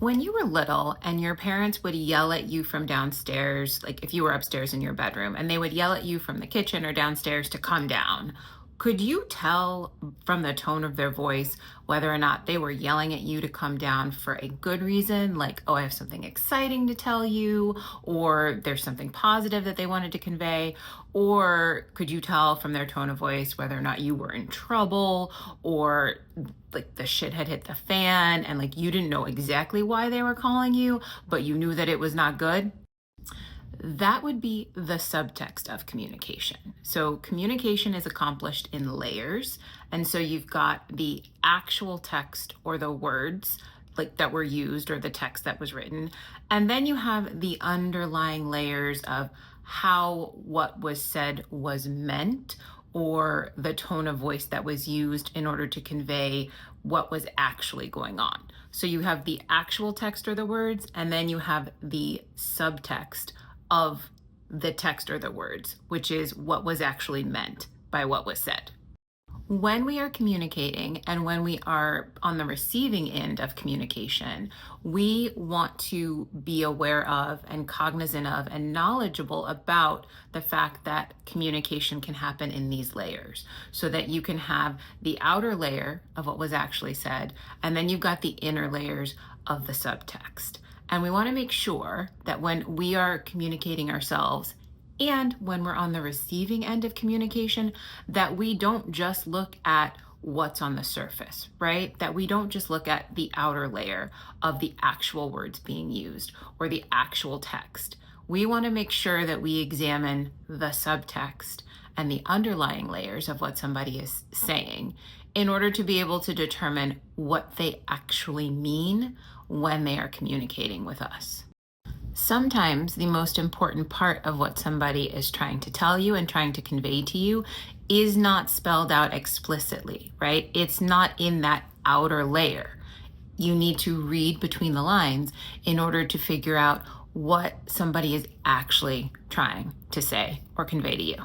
When you were little and your parents would yell at you from downstairs, like if you were upstairs in your bedroom, and they would yell at you from the kitchen or downstairs to come down, could you tell from the tone of their voice whether or not they were yelling at you to come down for a good reason, like, oh, I have something exciting to tell you, or there's something positive that they wanted to convey? Or could you tell from their tone of voice whether or not you were in trouble, or like the shit had hit the fan and like you didn't know exactly why they were calling you, but you knew that it was not good? That would be the subtext of communication. So communication is accomplished in layers. And so you've got the actual text or the words like that were used or the text that was written. And then you have the underlying layers of how what was said was meant, or the tone of voice that was used in order to convey what was actually going on. So you have the actual text or the words, and then you have the subtext of the text or the words, which is what was actually meant by what was said. When we are communicating and when we are on the receiving end of communication, we want to be aware of and cognizant of and knowledgeable about the fact that communication can happen in these layers, so that you can have the outer layer of what was actually said, and then you've got the inner layers of the subtext. And we want to make sure that when we are communicating ourselves and when we're on the receiving end of communication, that we don't just look at what's on the surface, right? That we don't just look at the outer layer of the actual words being used or the actual text. We want to make sure that we examine the subtext and the underlying layers of what somebody is saying in order to be able to determine what they actually mean when they are communicating with us. Sometimes the most important part of what somebody is trying to tell you and trying to convey to you is not spelled out explicitly, right? It's not in that outer layer. You need to read between the lines in order to figure out what somebody is actually trying to say or convey to you.